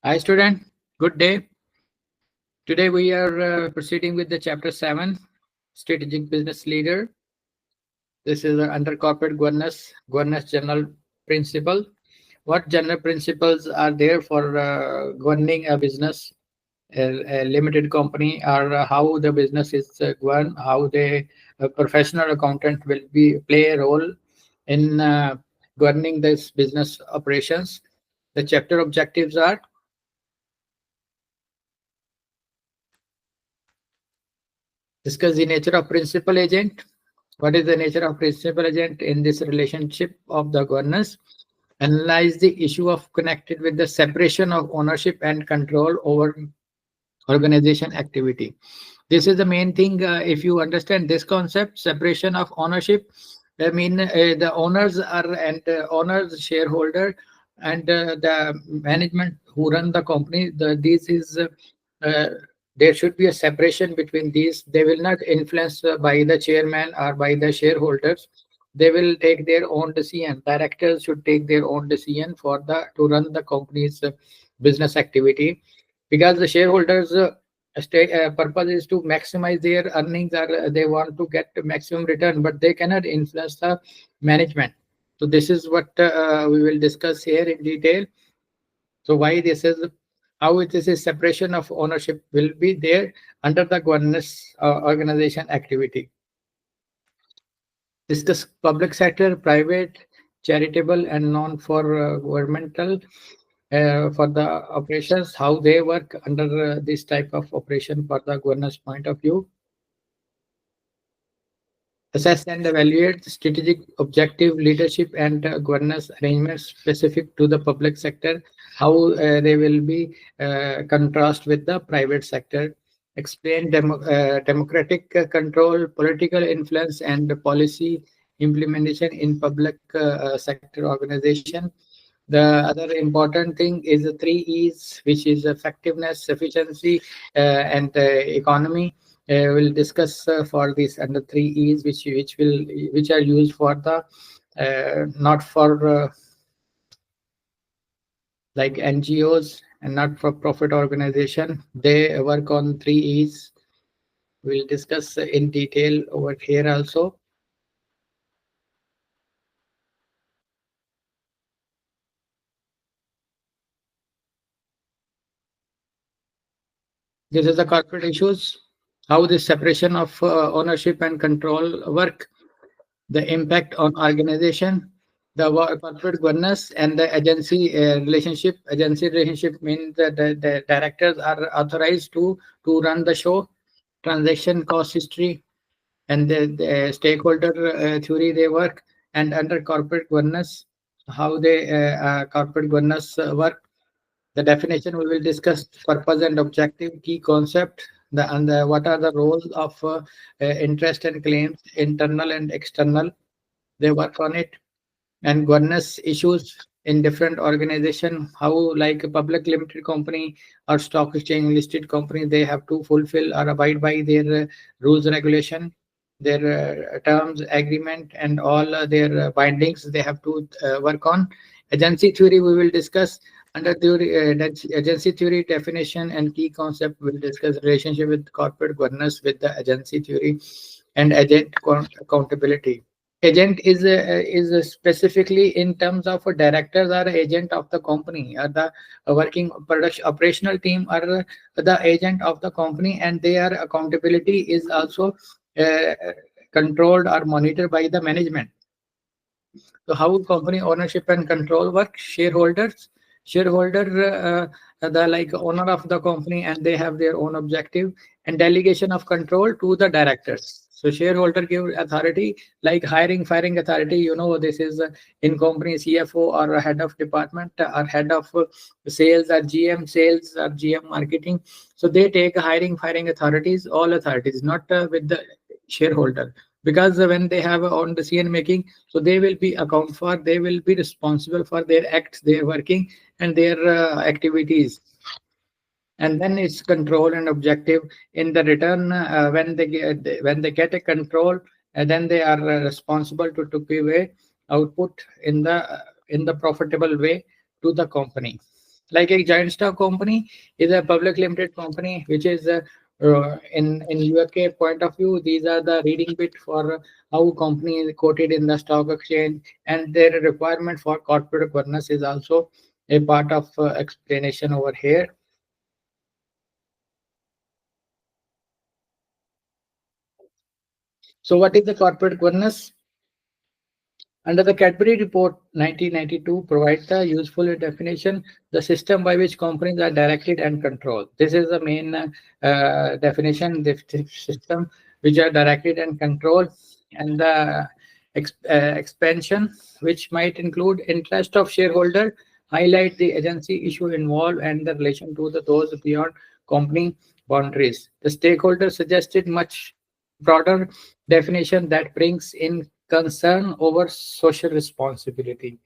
Hi, student. Good day. Today we are proceeding with the chapter 7, Strategic Business Leader. This is under corporate governance general principle. What general principles are there for governing a business, a limited company, or how the business is governed, how the professional accountant will play a role in governing this business operations. The chapter objectives are discuss the nature of principal agent. What is the nature of principal agent in this relationship of the governance? Analyze the issue of connected with the separation of ownership and control over organization activity. This is the main thing. If you understand this concept, separation of ownership, I mean the owners are and owners, shareholder, and the management who run the company. This is uh, there should be a separation between these. They will not influence by the chairman or by the shareholders. They will take their own decision. Directors should take their own decision for the to run the company's business activity, because the shareholders purpose is to maximize their earnings, or they want to get maximum return, but they cannot influence the management. So this is what we will discuss here in detail. So why this is, how it is a separation of ownership will be there under the governance organization activity. Discuss public sector, private, charitable, and non for governmental for the operations, how they work under this type of operation for the governance point of view. Assess and evaluate strategic objective leadership and governance arrangements specific to the public sector, how they will be contrast with the private sector. Explain democratic control, political influence, and policy implementation in public sector organization. The other important thing is the three E's, which is effectiveness, efficiency, and economy. We'll discuss for this under three E's, which are used for the not for like NGOs and not for profit organization. They work on three E's. We'll discuss in detail over here also. This is the corporate issues, how the separation of ownership and control work, the impact on organization, the corporate governance, and the agency relationship. Agency relationship means that the directors are authorized to run the show, transaction cost history, and the stakeholder theory they work, and under corporate governance, how they corporate governance work. The definition we will discuss purpose and objective, key concept, what are the roles of interest and claims, internal and external. They work on it, and governance issues in different organization, how like a public limited company or stock exchange listed company, they have to fulfill or abide by their rules regulation, their terms agreement, and all their bindings they have to work on. Agency theory we will discuss under theory, agency theory definition and key concept. Will discuss relationship with corporate governance with the agency theory and agent accountability. Agent is specifically in terms of a directors or agent of the company, or the working production operational team, or the agent of the company, and their accountability is also uh, controlled or monitored by the management. So how company ownership and control work? Shareholder, the like owner of the company, and they have their own objective, and delegation of control to the directors. So shareholder give authority, like hiring, firing authority. You know, this is in company CFO or a head of department or head of sales or GM sales or GM marketing. So they take hiring, firing authorities, all authorities, not with the shareholder, because when they have on decision making, so they will be account for, they will be responsible for their acts, their working, and their activities. And then it's control and objective. In the return, when they get a control, then they are responsible to give a output in the profitable way to the company. Like a joint stock company is a public limited company, which is in UK point of view, these are the reading bit for how company is quoted in the stock exchange, and their requirement for corporate governance is also a part of explanation over here. So what is the corporate governance? Under the Cadbury Report 1992 provides the useful definition, the system by which companies are directed and controlled. This is the main definition, the system which are directed and controlled, and the expansion, which might include interest of shareholder, highlight the agency issue involved and the relation to those beyond company boundaries. The stakeholder suggested much broader definition that brings in concern over social responsibility.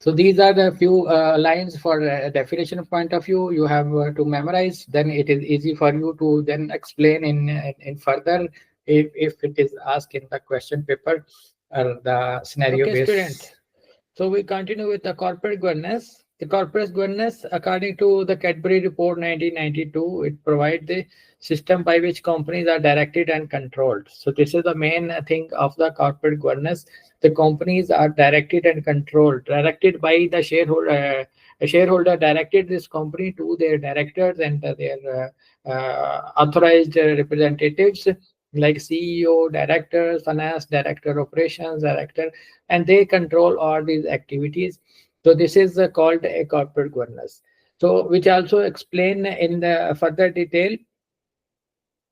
So these are the few lines for definition point of view you have to memorize. Then it is easy for you to then explain in further if it is asked in the question paper or the scenario based. Students. So we continue with the corporate governance. The corporate governance, according to the Cadbury Report 1992, it provides the system by which companies are directed and controlled. So this is the main thing of the corporate governance. The companies are directed and controlled, directed by the shareholder. A shareholder directed this company to their directors and their authorized representatives like CEO, director, finance director, operations director, and they control all these activities. So this is called a corporate governance. So which also explain in the further detail,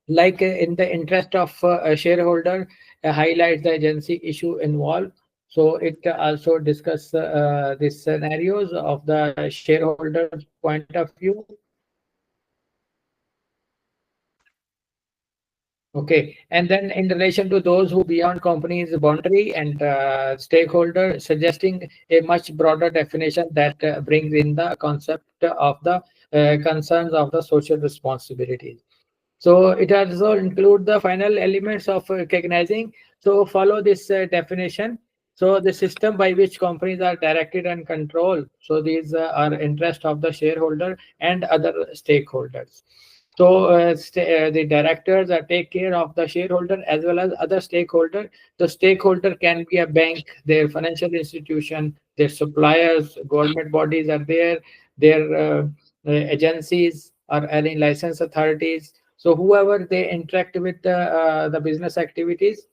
like in the interest of a shareholder, highlights the agency issue involved. So it also discuss the scenarios of the shareholder point of view. Okay, and then in relation to those who beyond company's boundary and stakeholder, suggesting a much broader definition that brings in the concept of the concerns of the social responsibilities. So it also include the final elements of recognizing. So follow this definition. So the system by which companies are directed and controlled. So these are interest of the shareholder and other stakeholders. So the directors take care of the shareholder as well as other stakeholder. The stakeholder can be a bank, their financial institution, their suppliers, government bodies are there, their agencies or any license authorities. So whoever they interact with the business activities,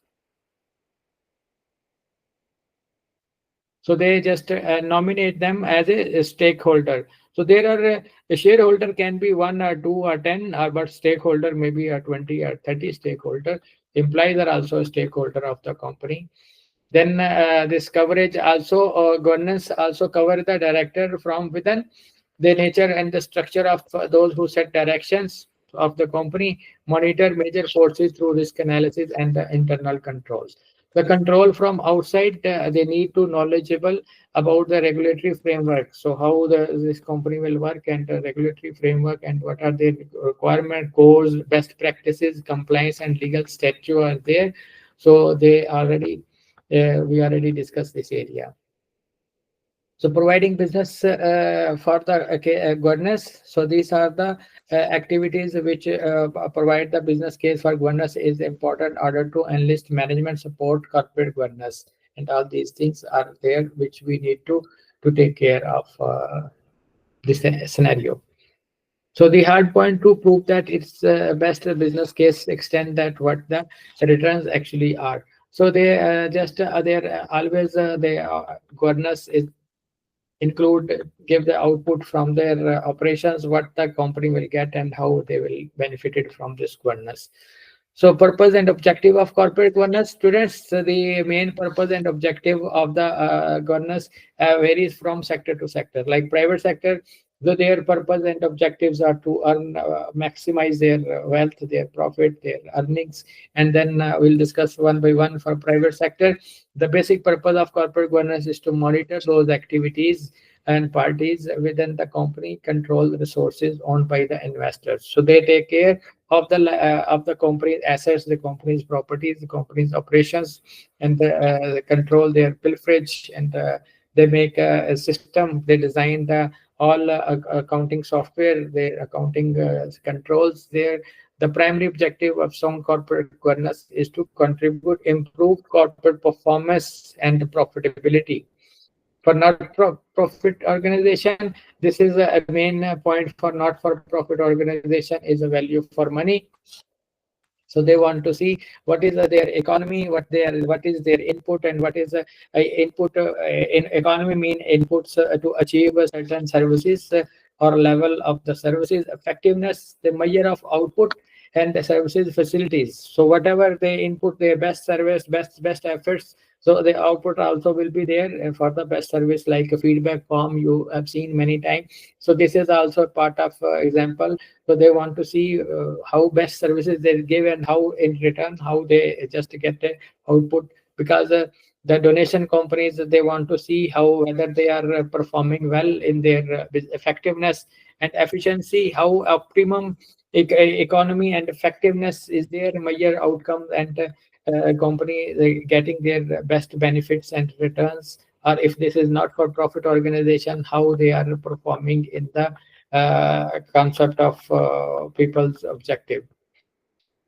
so they just nominate them as a stakeholder. So there are a shareholder can be 1 or 2 or 10, or but stakeholder maybe a 20 or 30 stakeholder. Employees are also a stakeholder of the company. Then this coverage also governance also cover the director from within, the nature and the structure of those who set directions of the company, monitor major forces through risk analysis and the internal controls. The control from outside, they need to knowledgeable about the regulatory framework. So how this company will work and the regulatory framework and what are the requirement, codes, best practices, compliance and legal statute are there. So they already, we already discussed this area. So providing business for the governance. So these are the activities which provide the business case for governance is important in order to enlist management support, corporate governance, and all these things are there which we need to take care of this scenario. So the hard point to prove that it's best business case extent that what the returns actually are. So they just they're always the governance is include give the output from their operations, what the company will get and how they will benefit from this governance. So purpose and objective of corporate governance, students, the main purpose and objective of the governance varies from sector to sector. Like private sector, so their purpose and objectives are to earn, maximize their wealth, their profit, their earnings, and then we'll discuss one by one for private sector. The basic purpose of corporate governance is to monitor those activities and parties within the company control the resources owned by the investors. So they take care of the company's assets, the company's properties, the company's operations, and control their pilferage, and they make a system. They design the all accounting software, their accounting controls there. The primary objective of sound corporate governance is to contribute improved corporate performance and profitability. For not-for-profit organization, this is a main point. For not-for-profit organization is a value for money. So they want to see what is their economy, what is their input, and what is input. In economy mean inputs to achieve a certain services or level of the services effectiveness, the measure of output and the services facilities. So whatever they input their best service, best efforts, so the output also will be there for the best service, like a feedback form you have seen many times. So this is also part of example. So they want to see how best services they give, and how in return how they just get the output. Because the donation companies, they want to see how whether they are performing well in their effectiveness and efficiency, how optimum economy and effectiveness is their measure outcomes, and company getting their best benefits and returns. Or if this is not for profit organization, how they are performing in the concept of people's objective.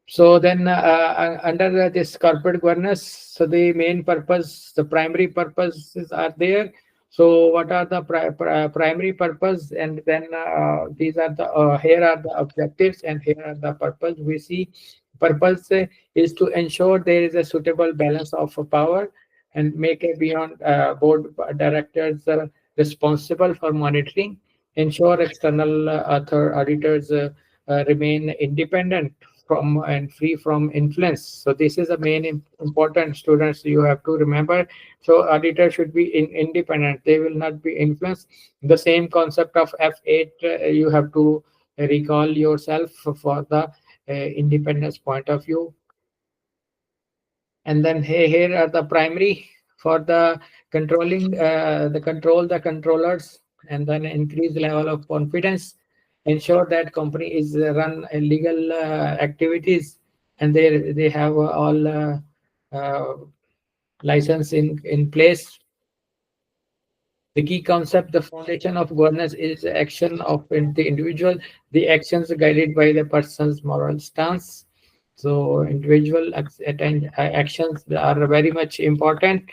So then under this corporate governance, so the main purpose, the primary purposes are there. So what are the primary purpose? And then these are the here are the objectives, and here are the purpose. We see purpose is to ensure there is a suitable balance of power, and make a beyond board directors responsible for monitoring, ensure external author auditors remain independent from and free from influence. So this is the main important, students, you have to remember. So auditor should be independent, they will not be influenced. The same concept of F8 you have to recall yourself for the independence point of view. And then here are the primary for the controlling the controllers, and then increase level of confidence, ensure that company is run legal activities, and they have all uh, license in place. The key concept, the foundation of governance is action of the individual, the actions guided by the person's moral stance. So individual actions are very much important.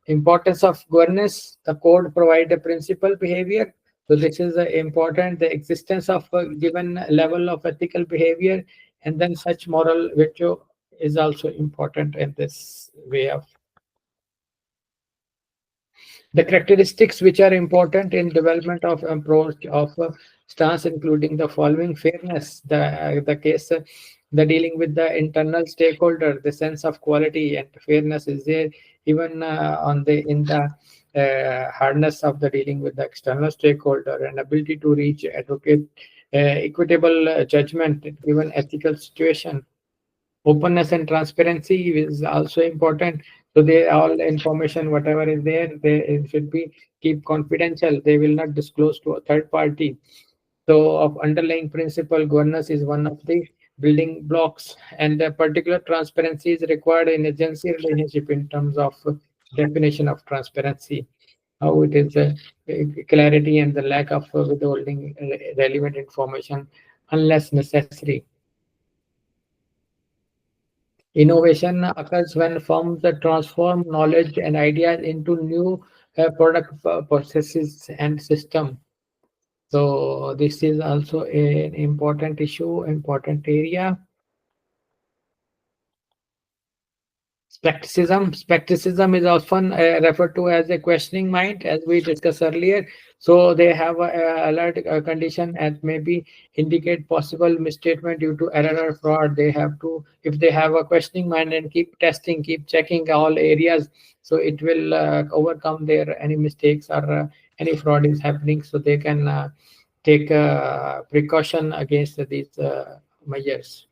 Importance of governance, the code provide a principal behavior. So this is important, the existence of a given level of ethical behavior, and then such moral virtue is also important in this way of the characteristics which are important in development of approach of stance, including the following: fairness, the case, the dealing with the internal stakeholder, the sense of quality and fairness is there even on the in the hardness of the dealing with the external stakeholder, and ability to reach advocate equitable judgment given ethical situation. Openness and transparency is also important. So they all information whatever is there, they it should be keep confidential, they will not disclose to a third party. So of underlying principle, governance is one of the building blocks, and the particular transparency is required in agency relationship in terms of definition of transparency, how it is clarity and the lack of withholding relevant information unless necessary. Innovation occurs when firms transform knowledge and ideas into new product processes and system. So this is also an important issue, important area. Skepticism is often referred to as a questioning mind, as we discussed earlier. So they have a alert condition and maybe indicate possible misstatement due to error or fraud. They have to, if they have a questioning mind and keep testing, keep checking all areas, so it will overcome their any mistakes or any fraud is happening. So they can take precaution against these measures.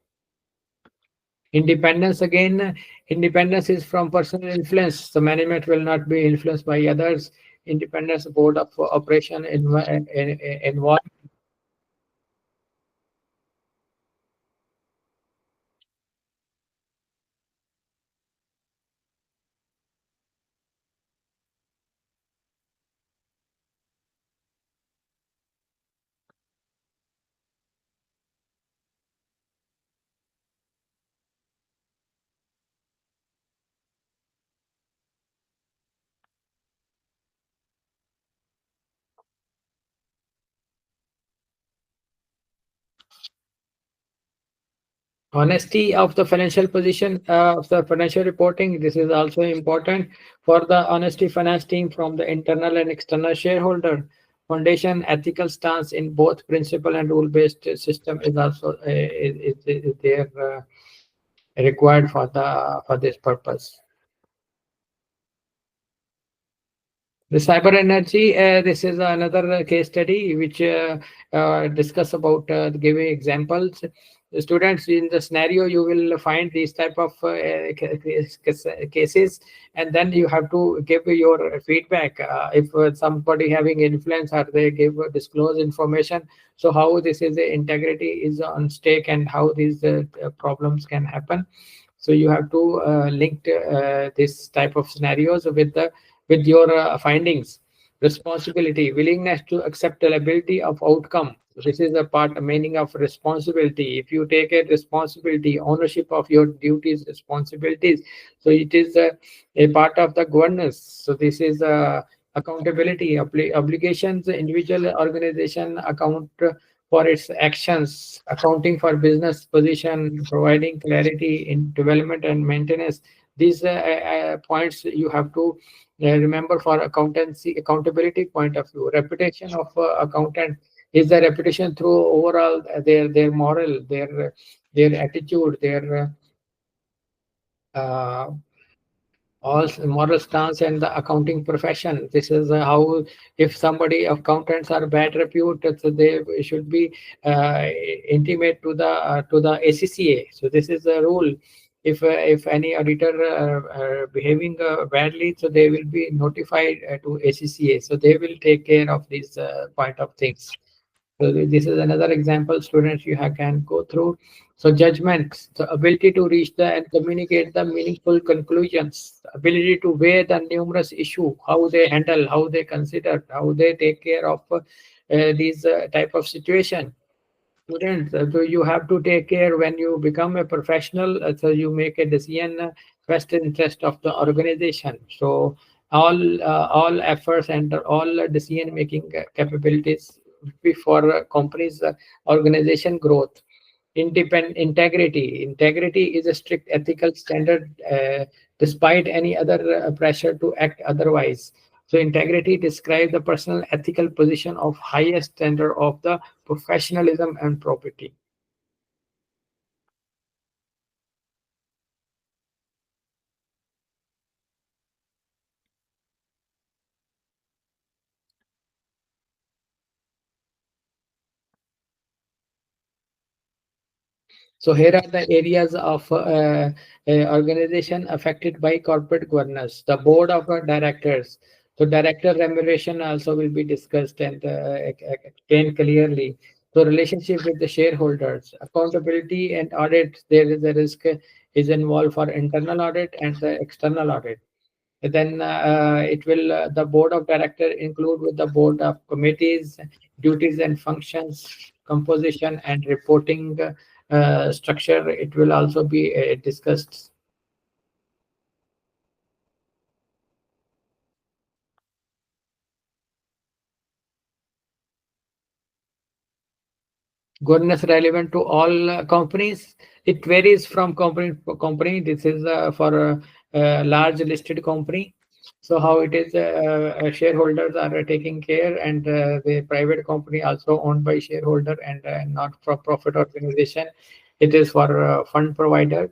Independence, again, independence is from personal influence. The management will not be influenced by others. Independence, board of operation involved. Honesty of the financial position of the financial reporting. This is also important for the honesty finance team from the internal and external shareholder. Foundation ethical stance in both principle and rule based system is also is there required for this purpose. The cyber energy, this is another case study which discuss about giving examples. The students, in the scenario, you will find these type of cases, and then you have to give your feedback. If somebody having influence or they give disclose information, so how this is the integrity is on stake and how these problems can happen. So you have to link this type of scenarios with your findings. Responsibility, willingness to accept liability of outcome. This is the part meaning of responsibility. If you take a responsibility, ownership of your duties, responsibilities, so it is a part of the governance. So this is accountability, obligations. Individual organization account for its actions, accounting for business position, providing clarity in development and maintenance. These points you have to remember for accountancy accountability point of view. Reputation of accountant is the reputation through overall their moral, their attitude, their uh, all moral stance and the accounting profession. This is how, if somebody accountants are bad reputed, so they should be intimate to the ACCA. So this is a rule. If any auditor behaving badly, so they will be notified to ACCA. So they will take care of these point of things. So this is another example, students, you can go through. So judgment, the ability to reach the and communicate the meaningful conclusions, ability to weigh the numerous issue, how they handle, how they consider, how they take care of these type of situation. Students, so you have to take care when you become a professional. So you make a decision best interest of the organization. So all efforts and all decision making capabilities before companies organization growth. Independent integrity is a strict ethical standard despite any other pressure to act otherwise. So integrity describes the personal ethical position of highest standard of the professionalism and property. So here are the areas of organization affected by corporate governance. The board of directors. So director remuneration also will be discussed and explained clearly. So relationship with the shareholders, accountability and audit. There is a risk is involved for internal audit and the external audit. Then it will the board of director include with the board of committees, duties and functions, composition and reporting structure. It will also be discussed. Governance relevant to all companies. It varies from company to company. This is for a large listed company. So how it is, shareholders are taking care, and the private company also owned by shareholder and not for profit organization. It is for fund provider.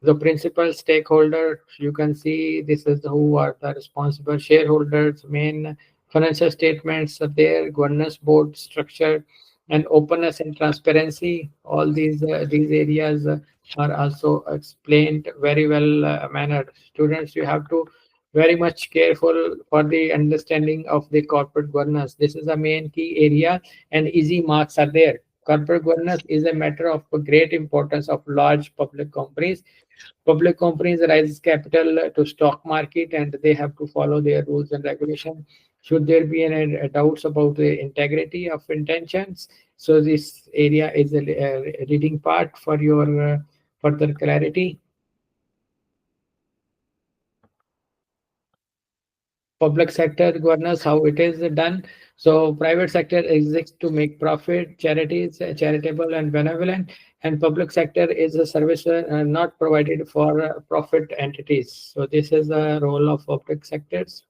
The principal stakeholder, you can see this is who are the responsible shareholders. Main financial statements are there, governance board structure and openness and transparency. All these areas are also explained very well mannered. Students, you have to very much careful for the understanding of the corporate governance. This is a main key area, and easy marks are there. Corporate governance is a matter of great importance of large public companies. Public companies raise capital to stock market, and they have to follow their rules and regulation. Should there be any doubts about the integrity of intentions, so this area is a reading part for your further clarity. Public sector governance, how it is done. So private sector exists to make profit, charities, charitable and benevolent, and public sector is a service not provided for profit entities. So this is the role of public sectors.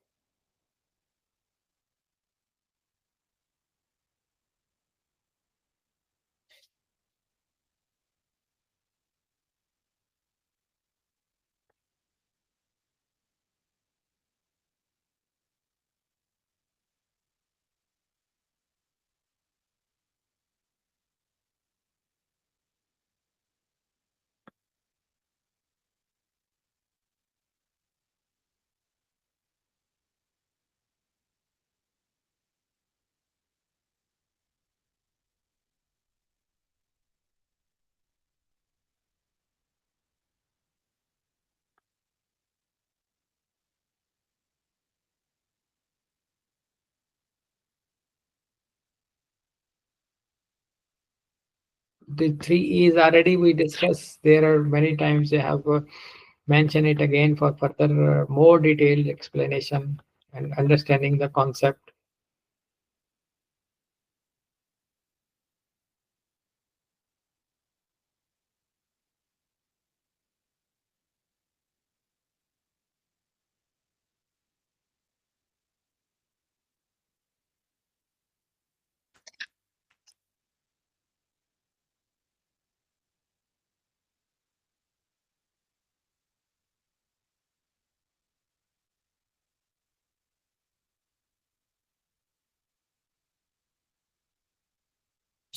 The three E's already we discussed. There are many times they have mentioned it again for further more detailed explanation and understanding the concept.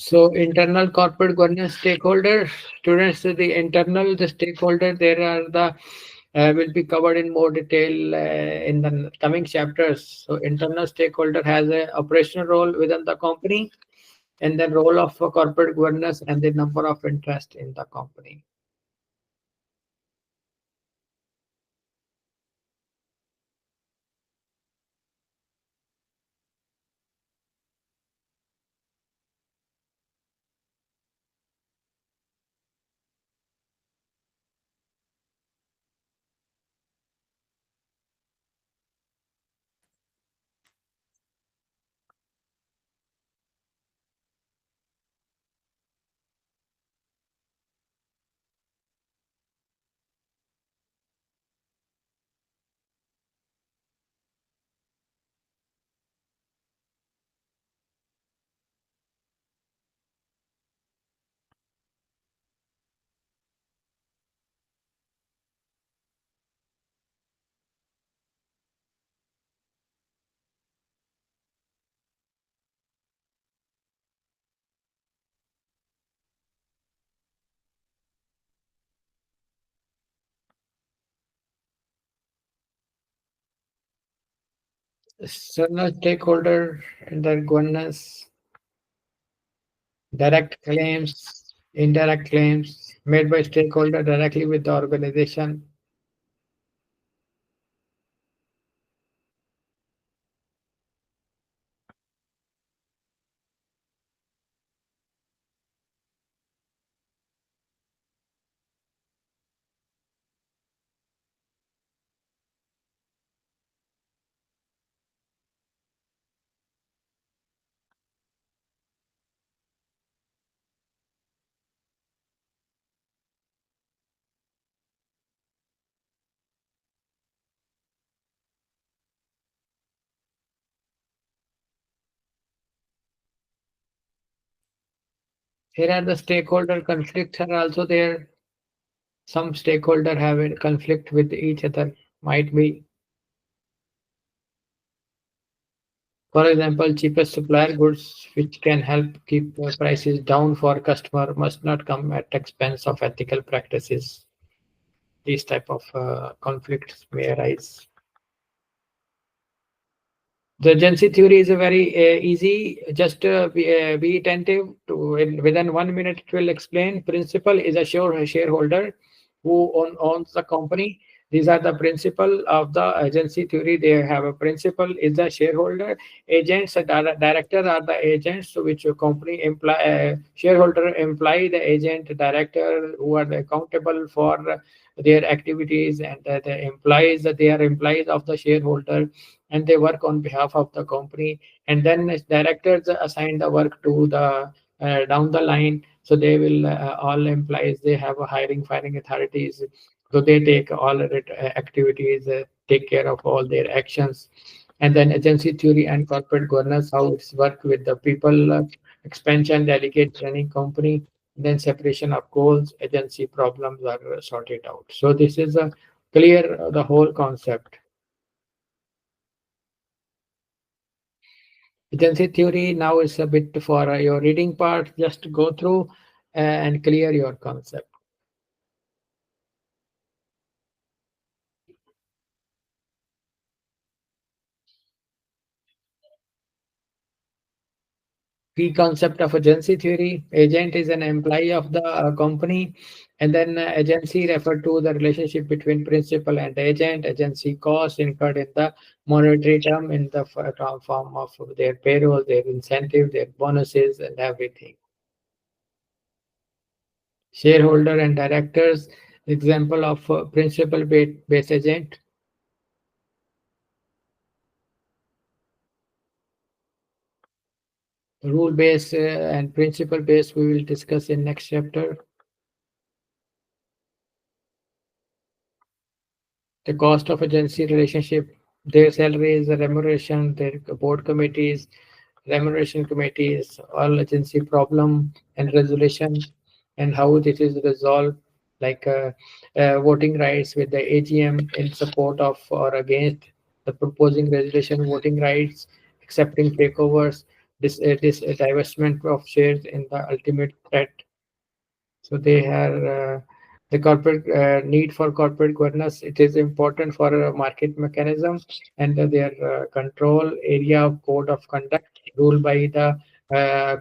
So internal corporate governance stakeholder, students, the internal, the stakeholder, there are the will be covered in more detail in the coming chapters. So internal stakeholder has a operational role within the company, and then role of corporate governance and the number of interest in the company. External stakeholder and the governance, direct claims, indirect claims made by stakeholder directly with the organization. Here are the stakeholder conflicts are also there. Some stakeholder have a conflict with each other. Might be, for example, cheapest supplier goods, which can help keep prices down for customer, must not come at expense of ethical practices. These type of conflicts may arise. The agency theory is a very easy. Just be attentive to within 1 minute. It will explain. Principal is a shareholder who owns the company. These are the principle of the agency theory. They have a principal is the shareholder. Agents, director are the agents to which a company shareholder imply the agent director who are accountable for their activities, and the employees, that they are employees of the shareholder, and they work on behalf of the company. And then directors assign the work to the down the line. So they will all employees, they have a hiring firing authorities, so they take all the activities, take care of all their actions. And then agency theory and corporate governance, how it's work with the people, expansion, delegate, training company, then separation of goals, agency problems are sorted out. So this is a clear the whole concept. Agency theory now is a bit for your reading part. Just go through and clear your concept. Key concept of agency theory: agent is an employee of the company, and then agency refer to the relationship between principal and agent. Agency costs incurred in the monetary term in the form of their payroll, their incentive, their bonuses, and everything. Shareholder and directors, example of principal based agent. Rule based and principal based we will discuss in next chapter. The cost of agency relationship, their salaries, the remuneration, their board committees, remuneration committees, all agency problem and resolution, and how this is resolved, like voting rights with the AGM in support of or against the proposing resolution, voting rights, accepting takeovers, this divestment of shares in the ultimate threat. So they are the corporate need for corporate governance. It is important for a market mechanism, and their control area of code of conduct ruled by the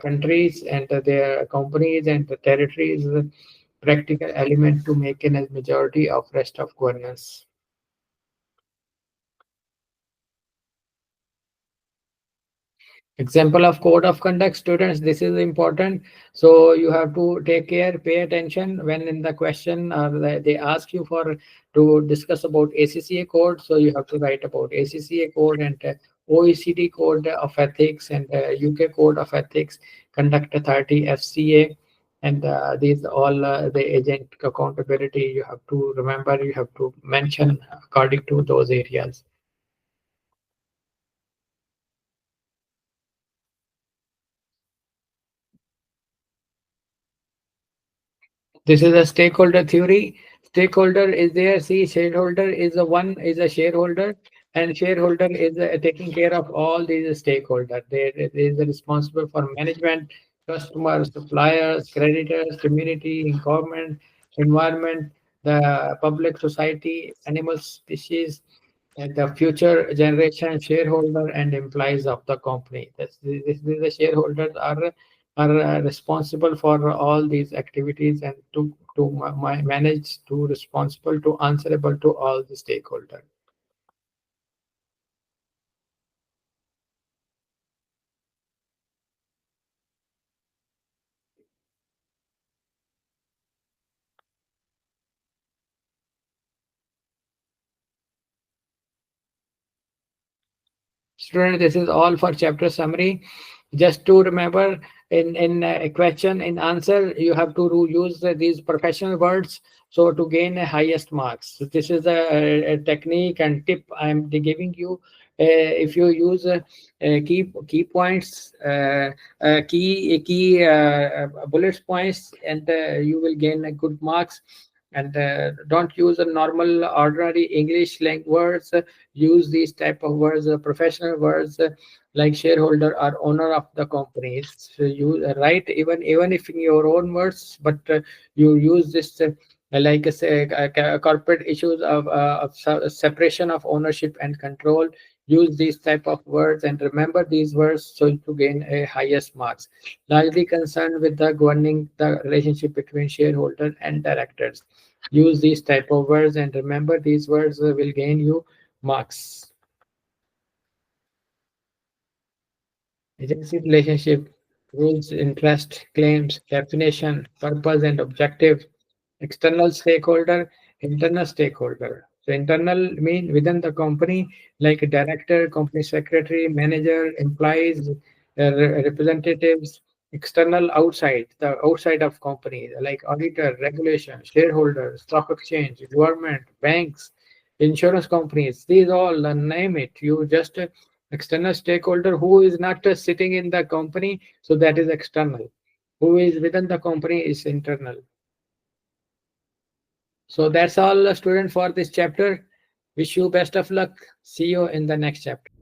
countries and their companies and the territories. Practical element to make a majority of rest of governance. Example of code of conduct, students, this is important. So you have to take care, pay attention when in the question or they ask you for to discuss about ACCA code. So you have to write about ACCA code and OECD code of ethics and UK code of ethics, conduct authority, FCA, and these all the agent accountability. You have to remember, you have to mention according to those areas. This is a stakeholder theory. Stakeholder is there. See, shareholder is the one is a shareholder, and shareholder is taking care of all these stakeholders. They is responsible for management, customers, suppliers, creditors, community, government, environment, the public society, animal species, and the future generation, shareholder, and employees of the company. This the shareholders are responsible for all these activities and to manage, to responsible, to answerable to all the stakeholders. Student, this is all for chapter summary. Just to remember, in a question, in answer, you have to use these professional words. So to gain a highest marks. So this is a technique and tip I am giving you. If you use key points, bullet points, and you will gain a good marks. And don't use a normal ordinary English language words. Use these type of words, professional words, like shareholder or owner of the companies. So you write even if in your own words, but you use this like I say, corporate issues of separation of ownership and control. Use these type of words and remember these words so to gain a highest marks. Largely concerned with the governing the relationship between shareholder and directors. Use these type of words and remember these words will gain you marks. Agency relationship, rules, interest, claims, definition, purpose, and objective. External stakeholder, internal stakeholder. So internal mean within the company, like a director, company secretary, manager, employees, representatives. External outside, the outside of company, like auditor, regulation, shareholders, stock exchange, government, banks, insurance companies. These all, name it. You just external stakeholder who is not sitting in the company, so that is external. Who is within the company is internal. So that's all, student, for this chapter. Wish you best of luck. See you in the next chapter.